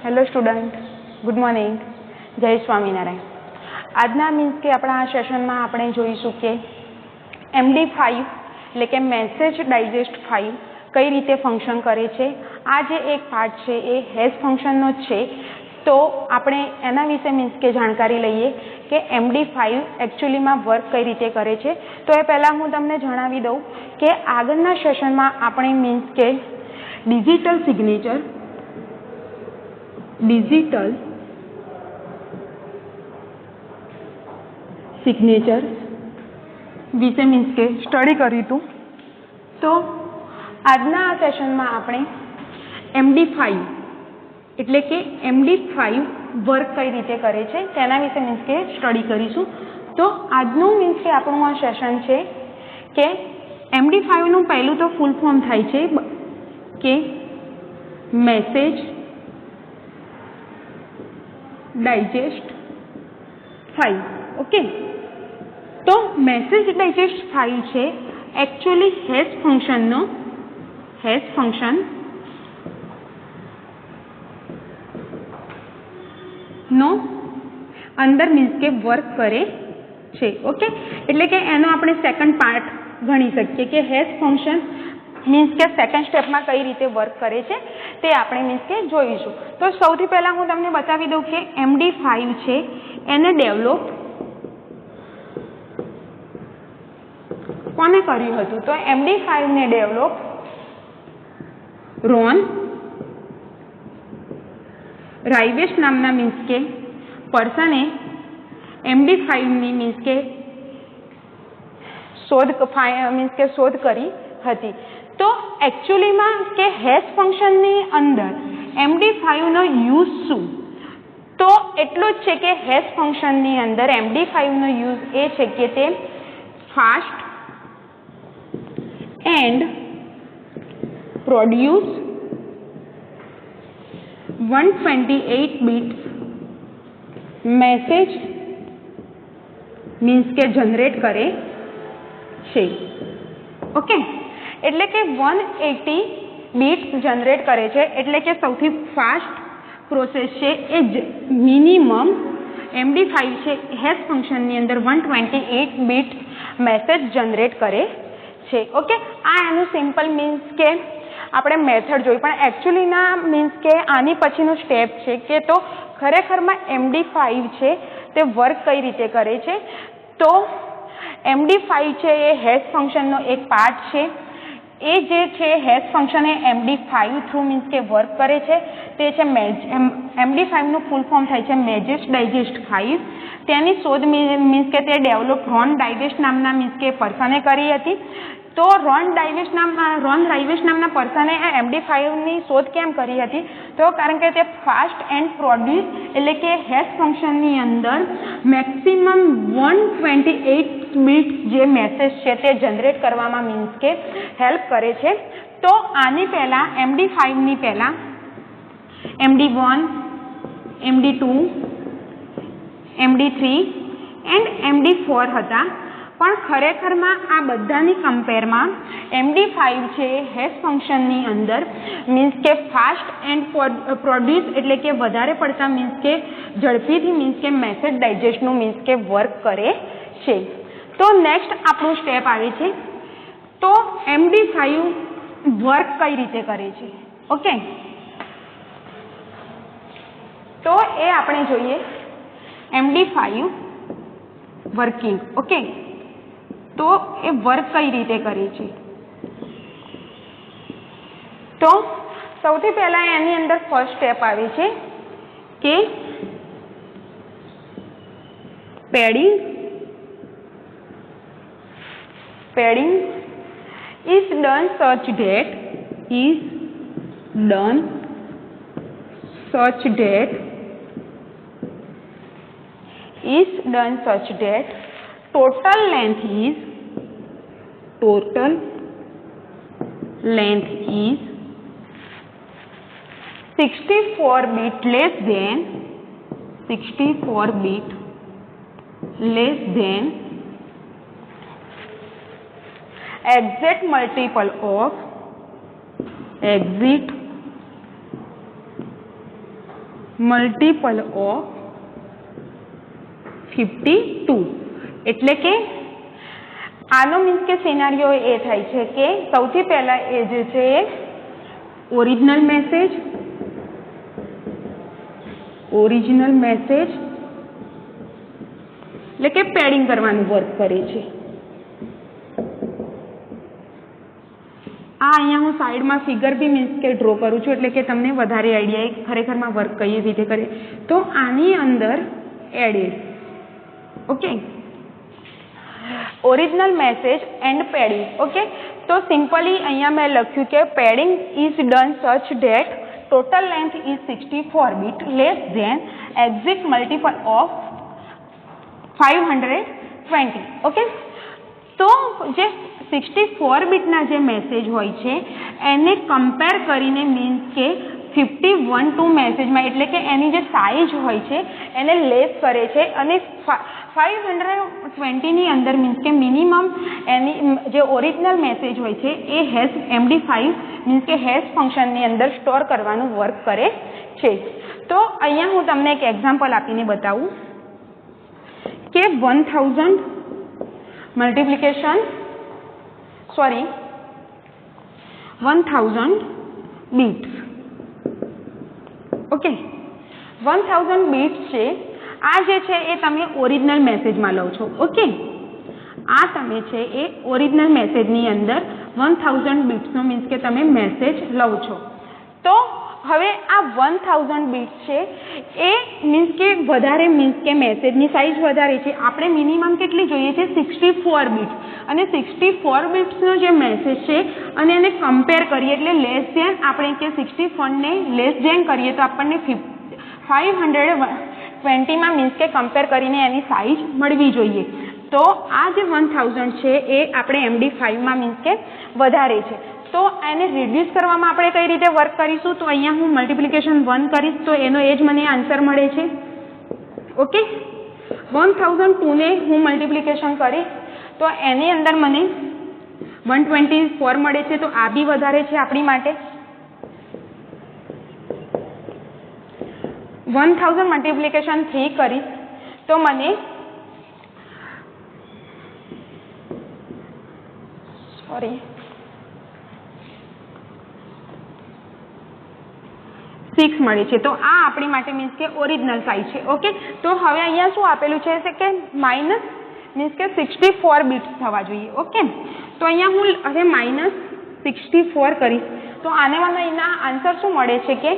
Hello student, good morning, જય સ્વામિનારાયણ. આજના means કે આપણા આ સેશનમાં આપણે જોઈશું કે MD5 એટલે કે મેસેજ ડાયજેસ્ટ ફાઇલ કઈ રીતે ફંક્શન કરે છે. આ જે એક પાર્ટ છે એ હેશ ફંક્શનનો જ છે. તો આપણે એના વિશે મીન્સ કે જાણકારી લઈએ કે MD5 એકચ્યુઅલીમાં વર્ક કઈ રીતે કરે છે. તો એ પહેલાં હું તમને જણાવી દઉં કે આગળના સેશનમાં આપણે મીન્સ કે ડિજિટલ સિગ્નેચર વિશે મીન્સ કે સ્ટડી કર્યું હતું. તો આજના આ સેશનમાં આપણે MD5 એટલે કે MD5 વર્ક કઈ રીતે કરે છે તેના વિશે મીન્સ કે સ્ટડી કરીશું. તો આજનું મીન્સ કે આપણું આ સેશન છે કે MD5નું પહેલું તો ફૂલ ફોર્મ થાય છે કે મેસેજ ડાયજેસ્ટ ફાઇલ. ઓકે, તો મેસેજ ડાયજેસ્ટ ફાઇલ છે એકચ્યુઅલી હેશ ફંક્શનનો અંદર મીન્સ કે વર્ક કરે છે. ઓકે, એટલે કે એનો આપણે સેકન્ડ પાર્ટ ગણી શકીએ કે હેશ ફંક્શન મીન્સ કે સેકન્ડ સ્ટેપમાં કઈ રીતે વર્ક કરે છે તે આપણે મીન્સ કે જોઈશું. તો સૌથી પહેલાં હું તમને બતાવી દઉં કે MD5 છે એને ડેવલપ કોને કર્યું હતું. તો MD5 ને ડેવલપ રોન રાઇવેશ નામના મીન્સ કે પર્સને MD5 ની મીન્સ કે શોધ કરી હતી. તો એકચ્યુઅલીમાં કે હેશ ફંક્શનની અંદર MD5 નો યુઝ શું? તો એટલું જ છે કે હેશ ફંક્શનની અંદર MD5 નો યુઝ એ છે કે તે fast and produce 128 bits message means કે જનરેટ કરે છે. ઓકે, એટલે કે 180 bits જનરેટ કરે છે. એટલે કે સૌથી ફાસ્ટ પ્રોસેસ છે એ મિનિમમ MD5 છે હેશ ફંક્શનની અંદર 128 bits મેસેજ જનરેટ કરે છે. ઓકે, આ એનું સિમ્પલ મીન્સ કે આપણે મેથડ જોઈ, પણ એકચ્યુઅલીના મીન્સ કે આની પછીનું સ્ટેપ છે કે તો ખરેખરમાં MD5 છે તે વર્ક કઈ રીતે કરે છે. તો MD5 છે એ હેશ ફંક્શનનો એક પાર્ટ છે. એ જે છે હેશ ફંક્શન એ MD5 થ્રુ મીન્સ કે વર્ક કરે છે. તે છે MD5 નું ફૂલ ફોર્મ થાય છે મેસેજ ડાયજેસ્ટ ફાઇલ. તેની શોધ મીન્સ કે તે ડેવલપ રોન ડાયવેશ નામના મીન્સ કે પર્સને કરી હતી. તો રોન રાઇવેશ નામના પર્સને MD5 ની શોધ કેમ કરી હતી? તો કારણ કે તે ફાસ્ટ એન્ડ પ્રોડ્યુસ એટલે કે હેશ ફંક્શનની અંદર મેક્સિમમ 128 bits જે મેસેજ છે તે જનરેટ કરવામાં મીન્સ કે હેલ્પ કરે છે. તો આની પહેલાં MD5 ની પહેલાં MD1, MD2, MD3 and MD4 હતા. પણ ખરેખરમાં આ બધાની કમ્પેરમાં MD5 છે હેશ ફંક્શનની અંદર મીન્સ કે ફાસ્ટ એન્ડ પ્રોડ્યુસ એટલે કે વધારે પડતા મીન્સ કે ઝડપીથી મીન્સ કે મેસેજ ડાયજેસ્ટનું મીન્સ કે વર્ક કરે છે. તો નેક્સ્ટ આપણું સ્ટેપ આવે છે તો MD5 વર્ક કઈ રીતે કરે છે. ઓકે, તો એ આપણે જોઈએ MD5 વર્કિંગ. ઓકે, તો એ વર્ક કઈ રીતે કરે છે. તો સૌથી પહેલાં એની અંદર ફર્સ્ટ સ્ટેપ આવે છે કે padding is done such that total length is 64 bit less than exact multiple of multiple of 52 એટલે કે આનો મીન્સ કે સિનારીઓ એ થાય છે કે સૌથી પહેલા એ જે છે એ ઓરિજિનલ મેસેજ એટલે કે પેડિંગ કરવાનું વર્ક કરે છે. આ અહીંયા હું સાઈડમાં ફિગર બી મીન્સ કે ડ્રો કરું છું એટલે કે તમને વધારે આઈડિયા ખરેખરમાં વર્ક કઈ રીતે કરે. તો આની અંદર added okay original message and padding. Okay તો સિમ્પલી અહીંયા મેં લખ્યું કે padding is done such that total length is 64 bit less than exact multiple of 520. Okay તો જે 64 બીટના જે મેસેજ હોય છે એને કમ્પેર કરીને મીન્સ કે 51 મેસેજમાં એટલે કે એની જે સાઇઝ હોય છે એને લેસ કરે છે અને 520ની અંદર મીન્સ કે મિનિમમ એની જે ઓરિજિનલ મેસેજ હોય છે એ હેશ MD5 મીન્સ કે હેશ ફંક્શનની અંદર સ્ટોર કરવાનું વર્ક કરે છે. તો અહીંયા હું તમને એક એક્ઝામ્પલ આપીને બતાવું કે 1000 બીટ્સ. ઓકે 1000 બીટ્સ છે આ જે છે એ તમે ઓરિજિનલ મેસેજમાં લો છો. ઓકે આ તમે છે એ ઓરિજિનલ મેસેજની અંદર 1000 બીટ્સનો મીન્સ કે તમે મેસેજ લો છો. તો હવે આ 1000 બીટ્સ છે એ મીન્સ કે વધારે મીન્સ કે મેસેજની સાઇઝ વધારે છે. આપણે મિનિમમ કેટલી જોઈએ છે 64 બીટ્સ અને 64 બીટ્સનો જે મેસેજ છે અને એને કમ્પેર કરીએ એટલે લેસ ધેન આપણે કે 64ને લેસ ધેન કરીએ તો આપણને 520માં મીન્સ કે કમ્પેર કરીને એની સાઇઝ મળવી જોઈએ. તો આ જે 1000 છે એ આપણે MD5માં મીન્સ કે વધારે છે. તો એને રિડ્યુસ કરવામાં આપણે કઈ રીતે વર્ક કરીશું તો અહીંયા હું મલ્ટિપ્લિકેશન 1 કરીશ તો એનો એ જ મને આન્સર મળે છે. ઓકે 1002ને હું મલ્ટિપ્લિકેશન કરીશ તો એની અંદર મને 124 મળે છે. તો આ બી વધારે છે આપણી માટે. 1000 મલ્ટિપ્લિકેશન 3 કરીશ તો મને 6 મળે છે. તો આ આપણી માટે મીન્સ કે ઓરિજિનલ સાઇઝ છે. ઓકે તો હવે અહીંયા શું આપેલું છે કે માઇનસ મીન્સ કે 64 બીટ્સ થવા જોઈએ. ઓકે તો અહીંયા હું હવે -64 કરીશ તો આને મને એના આન્સર શું મળે છે કે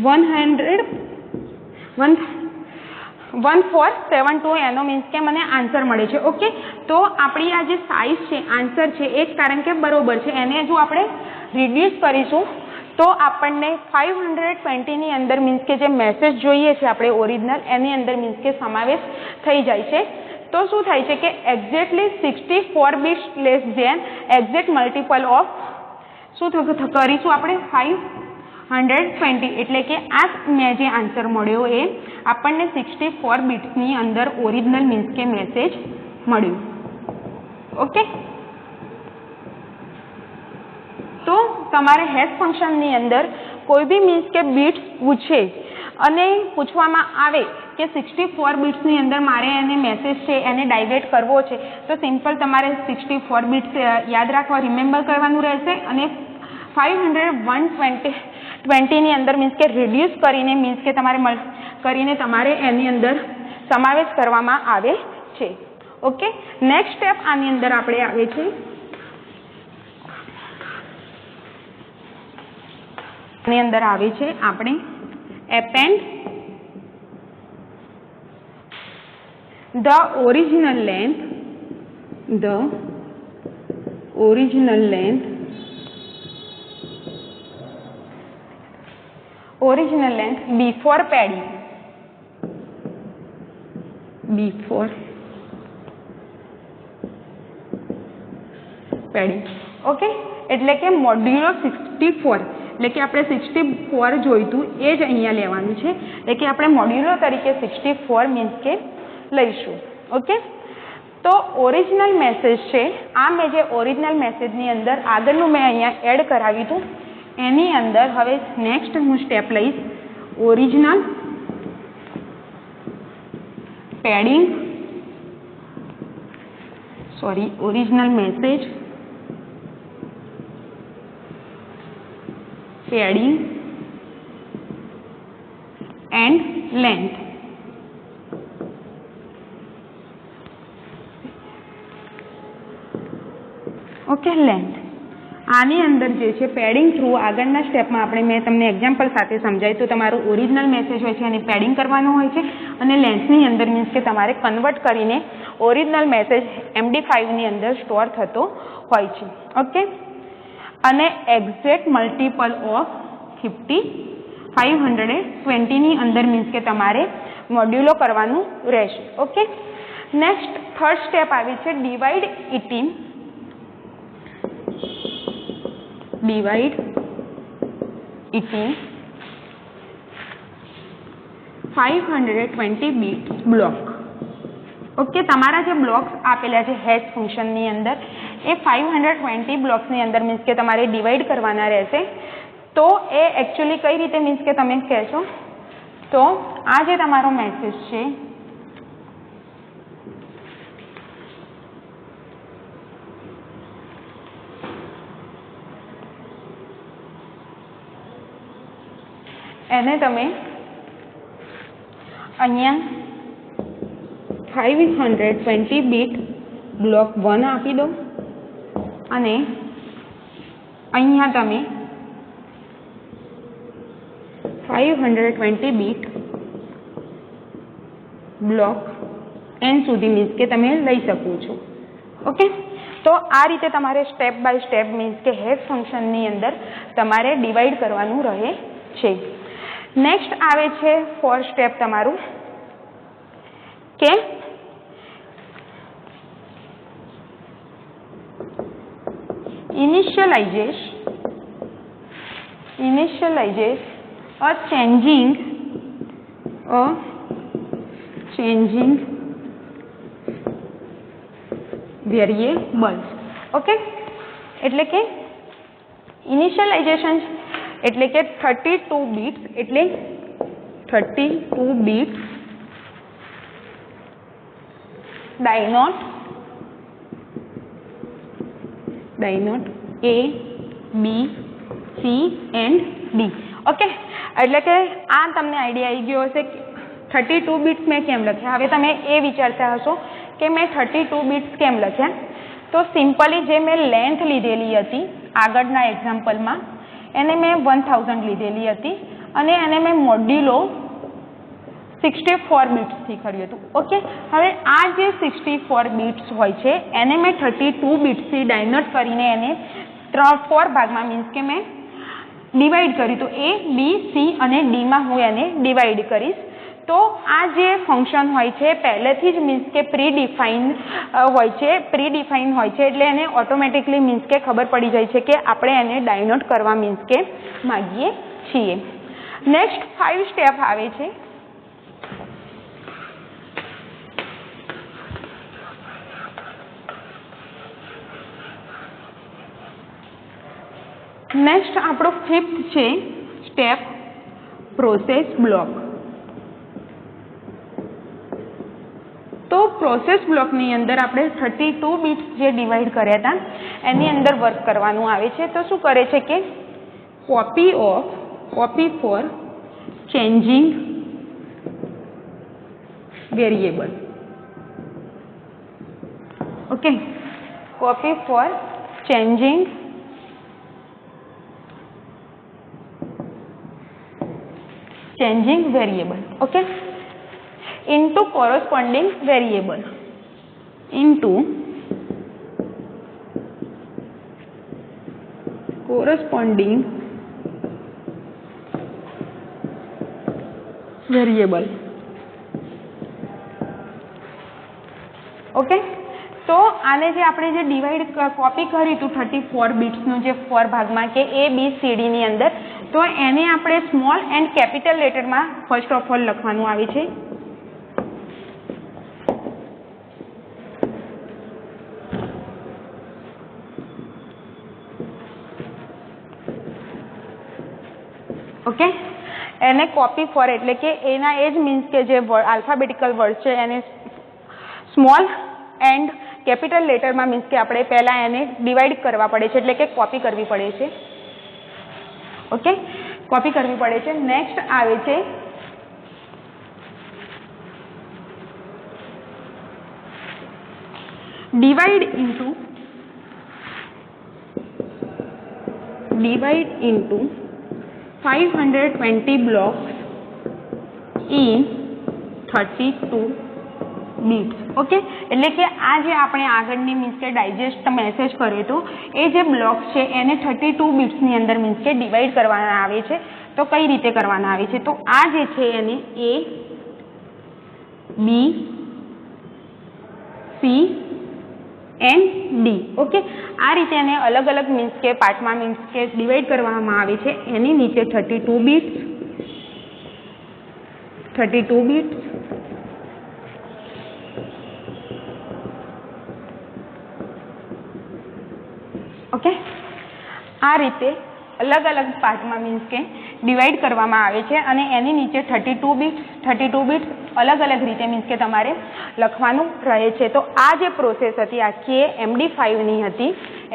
1472 એનો મીન્સ કે મને આન્સર મળે છે. ઓકે તો આપણી આ જે સાઇઝ છે આન્સર છે એ જ કારણ કે બરોબર છે. એને જો આપણે રિડ્યુસ કરીશું તો આપણને 520ની અંદર મીન્સ કે જે મેસેજ જોઈએ છે આપણે ઓરિજિનલ એની અંદર મીન્સ કે સમાવેશ થઈ જાય છે. તો શું થાય છે કે exactly 64 bits less than exact multiple of શું કરીશું આપણે 520 એટલે કે આ મેં જે આન્સર મળ્યો એ આપણને 64 બીટ્સની અંદર ઓરિજિનલ મીન્સ કે મેસેજ મળ્યું. ઓકે તો તમારે હેશ ફંક્શનની અંદર કોઈ બી મીન્સ કે બીટ્સ પૂછે અને પૂછવામાં આવે કે 64 બીટ્સની અંદર મારે એને મેસેજ છે એને ડાયવેટ કરવો છે તો સિમ્પલ તમારે 64 બીટ્સ યાદ રાખવા રિમેમ્બર કરવાનું રહેશે અને 520ની અંદર મીન્સ કે રિડ્યુસ કરીને મીન્સ કે તમારે એની અંદર સમાવેશ કરવામાં આવે છે. ઓકે નેક્સ્ટ સ્ટેપ આની અંદર આપણે આવે છે આપણે append the original length before padding. Okay એટલે કે મોડ્યુલો 64 એટલે કે આપણે 64 જોઈતું એ જ અહીંયા લેવાનું છે એટલે કે આપણે મોડ્યુલો તરીકે 64 મીન્સ કે લઈશું. ઓકે તો ઓરિજિનલ મેસેજ છે આ મેં જે ઓરિજિનલ મેસેજની અંદર આગળનું મેં અહીંયા એડ કરાવ્યું હતું એની અંદર હવે નેક્સ્ટ હું સ્ટેપ લઈશ original padding, original message padding and length. Okay, length. આની અંદર જે છે પેડિંગ થ્રુ આગળના સ્ટેપમાં આપણે મેં તમને એક્ઝામ્પલ સાથે સમજાવ્યું. તો તમારું ઓરિજિનલ મેસેજ હોય છે એને પેડિંગ કરવાનું હોય છે અને લેન્થની અંદર મીન્સ કે તમારે કન્વર્ટ કરીને ઓરિજિનલ મેસેજ MD5ની અંદર સ્ટોર થતો હોય છે. ઓકે, અને એક્ઝેક્ટ મલ્ટિપલ ઓફ 520ની અંદર મીન્સ કે તમારે મોડ્યુલો કરવાનું રહેશે. ઓકે, નેક્સ્ટ થર્ડ સ્ટેપ આવે છે divide it in 520 bits block. Okay, તમારા જે બ્લોક્સ આપેલા છે હેશ ફંક્શનની અંદર એ 520 બ્લોક્સની અંદર મીન્સ કે તમારે ડિવાઈડ કરવાના રહેશે. તો એ એકચ્યુઅલી કઈ રીતે મીન્સ કે તમે કહેશો તો આ જે તમારો મેસેજ છે એને તમે અહીંયા 520 બીટ બ્લોક 1 આપી દો અને અહીંયા તમે 520 બીટ બ્લોક n સુધી મીન્સ કે તમે લઈ શકો છો. ઓકે, તો આ રીતે તમારે સ્ટેપ બાય સ્ટેપ મીન્સ કે હેશ ફંક્શનની અંદર તમારે ડિવાઈડ કરવાનું રહે છે. નેક્સ્ટ આવે છે ફોર્થ સ્ટેપ તમારું કે initialize a changing variables. Okay, એટલે કે ઇનિશિયલાઇઝેશન એટલે કે 32 bits એટલે 32 bits ડાયનોટ A B C and D. Okay, એટલે કે આ તમને આઈડિયા આવી ગયો હશે કે 32 bits મેં કેમ લખ્યા. હવે તમે એ વિચારતા હશો કે મેં 32 bits કેમ લખ્યા. તો સિમ્પલી જે મેં લેન્થ લીધેલી હતી આગળના એક્ઝામ્પલમાં એને મેં 1000 લીધેલી હતી અને એને મેં મોડ્યુલો 64 બિટ્સથી કર્યું હતું. ઓકે, હવે આ જે 64 બિટ્સ હોય છે એને મેં 32 બિટ્સથી ડાયનોટ કરીને એને 4 ભાગમાં મીન્સ કે મેં ડિવાઈડ કર્યું. તો A B C અને Dમાં હું એને ડિવાઈડ કરીશ. તો આ જે ફંક્શન હોય છે પહેલેથી જ મીન્સ કે પ્રી ડિફાઇન હોય છે એટલે એને ઓટોમેટિકલી મીન્સ કે ખબર પડી જાય છે કે આપણે એને ડાયનોટ કરવા મીન્સ કે માગીએ છીએ. નેક્સ્ટ 5 સ્ટેપ આવે છે નેક્સ્ટ આપણો 5th છે સ્ટેપ પ્રોસેસ બ્લોક. તો પ્રોસેસ બ્લોકની અંદર આપણે 32 બિટ્સ જે ડિવાઈડ કર્યા હતા એની અંદર વર્ક કરવાનું આવે છે. તો શું કરે છે કે copy for changing variable. Okay, copy for changing variable. Okay, into corresponding variable okay, તો આને જે આપણે જે ડિવાઈડ કોપી કર્યું હતું 34 બિટ્સનું જે 4 ભાગમાં કે A B C D ની અંદર, તો એને આપણે સ્મોલ એન્ડ કેપિટલ લેટરમાં ફર્સ્ટ ઓફ ઓલ લખવાનું આવે છે. ઓકે, એને કોપી ફોર એટલે કે એના એ જ મીન્સ કે જે આલ્ફાબેટિકલ વર્ડ છે એને સ્મોલ એન્ડ કેપિટલ લેટરમાં મીન્સ કે આપણે પહેલાં એને ડિવાઈડ કરવા પડે છે, એટલે કે કોપી કરવી પડે છે. ઓકે, કોપી કરવી પડે છે. નેક્સ્ટ આવે છે divide into 520 blocks in 32 bits. Okay, એટલે કે આ જે આપણે આગળની મીન્સ કે ડાયજેસ્ટ મેસેજ કર્યો હતો એ જે બ્લોક્સ છે એને 32 બિટ્સની અંદર મીન્સ કે ડિવાઈડ કરવાના આવે છે. તો કઈ રીતે કરવાના આવે છે? તો આ જે છે એને A, B, C and D. Okay, આ રીતે એને અલગ અલગ મીન્સ કે પાર્ટમાં મીન્સ કે ડિવાઈડ કરવામાં આવે છે. એની નીચે 32 બિટ્સ ઓકે, આ રીતે અલગ અલગ પાર્ટમાં મીન્સ કે ડિવાઈડ કરવામાં આવે છે અને એની નીચે 32 બિટ્સ અલગ અલગ રીતે મીન્સ કે તમારે લખવાનું રહે છે. તો આ જે પ્રોસેસ હતી આખી એ MD5ની હતી.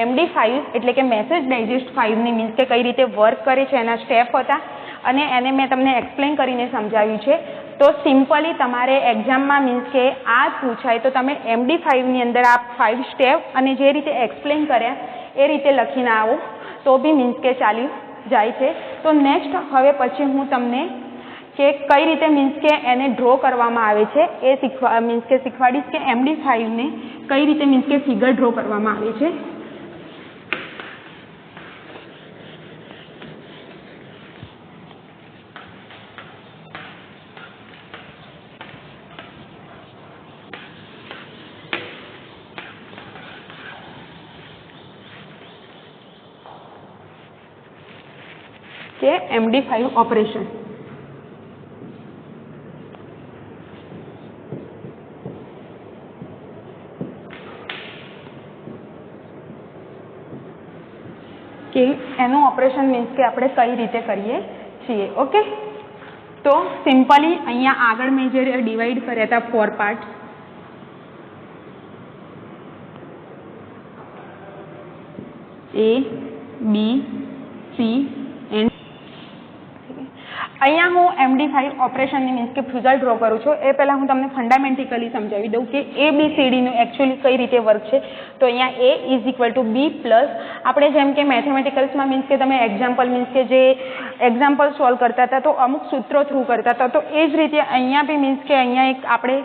MD5 એટલે કે મેસેજ ડાયજેસ્ટ 5ની મીન્સ કે કઈ રીતે વર્ક કરે છે એના સ્ટેપ હતા અને એને મેં તમને એક્સપ્લેન કરીને સમજાવ્યું છે. તો સિમ્પલી તમારે એક્ઝામમાં મીન્સ કે આ પૂછાય તો તમે MD5ની અંદર આ 5 સ્ટેપ અને જે રીતે એક્સપ્લેન કર્યા એ રીતે લખીને આવો તો બી મીન્સ કે ચાલી જાય છે. તો નેક્સ્ટ હવે પછી હું તમને કે કઈ રીતે મીન્સ કે એને ડ્રો કરવામાં આવે છે એ મીન્સ કે શીખવાડીશ કે MD5ને કઈ રીતે મીન્સ કે ફિગર ડ્રો કરવામાં આવે છે. કે MD5 ઓપરેશન. કે એનું ઓપરેશન મીન્સ કે આપણે કઈ રીતે કરીએ છીએ. ઓકે, તો સિમ્પલી અહીંયા આગળ મેં જે ડિવાઈડ કર્યા હતા 4 part A, B, C and અહીંયા હું MD5 ઓપરેશનની મીન્સ કે ફિગર ડ્રો કરું છું એ પહેલાં હું તમને ફંડામેન્ટિકલી સમજાવી દઉં કે ABCDનું એકચ્યુઅલી કઈ રીતે વર્ક છે. તો અહીંયા A is equal to B plus આપણે જેમ કે મેથેમેટિકલ્સમાં મીન્સ કે તમે એક્ઝામ્પલ મીન્સ કે જે એક્ઝામ્પલ સોલ્વ કરતા હતા તો અમુક સૂત્રો થ્રુ કરતા હતા. તો એ જ રીતે અહીંયા બી મીન્સ કે અહીંયા એક આપણે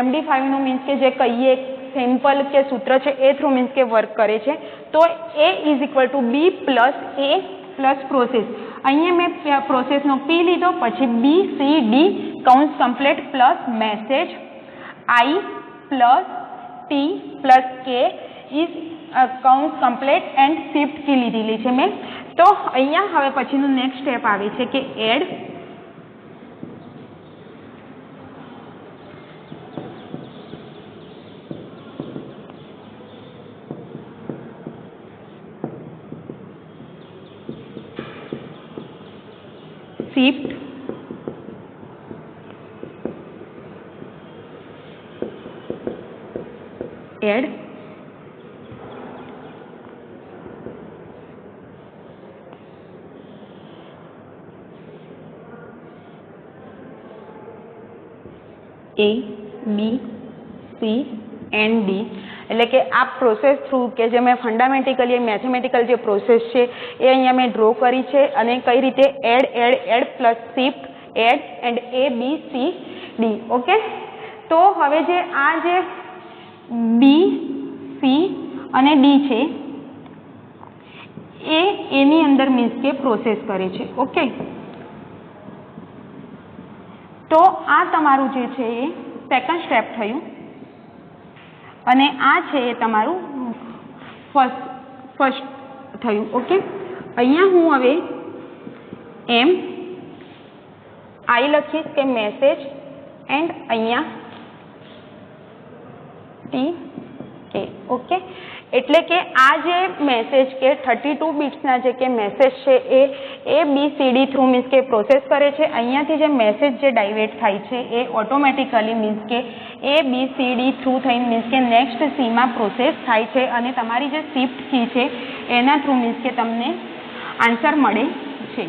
MD5નું મીન્સ કે જે કહીએ સિમ્પલ કે સૂત્ર છે એ થ્રુ મીન્સ કે વર્ક કરે છે. તો A is equal to B plus A plus process. અહીંયા મેં પ્રોસેસનો P લીધો, પછી B, C, D કૌંસ complete plus message I plus T plus K is કૌંસ કમ્પ્લીટ એન્ડ શિફ્ટ કી લીધેલી છે મેં. તો અહીંયા હવે પછીનું નેક્સ્ટ સ્ટેપ આવે છે કે add shift add A, B, C and D. એટલે કે આ પ્રોસેસ થ્રુ કે જે મેં ફંડામેન્ટિકલી મેથેમેટિકલ જે પ્રોસેસ છે એ અહીંયા મેં ડ્રો કરી છે અને કઈ રીતે add plus shift add and A, B, C, D. Okay, તો હવે જે આ જે B, C અને D છે એ એની અંદર મીન્સ કે પ્રોસેસ કરે છે. ઓકે, તો આ તમારું જે છે એ સેકન્ડ સ્ટેપ થયું અને આ છે એ તમારું ફર્સ્ટ થયું. ઓકે, અહીંયા હું હવે M I લખીશ કે મેસેજ એન્ડ અહીંયા T K. ઓકે, એટલે કે આ જે મેસેજ કે 32 બિટ્સના જે કે મેસેજ છે એ ABCD થ્રુ મીન્સ કે પ્રોસેસ કરે છે. અહીંયાથી જે મેસેજ જે ડાયવેટ થાય છે એ ઓટોમેટિકલી મીન્સ કે ABCD થ્રુ થઈને મીન્સ કે નેક્સ્ટ Cમાં પ્રોસેસ થાય છે અને તમારી જે શિફ્ટ કી છે એના થ્રુ મીન્સ કે તમને આન્સર મળે છે.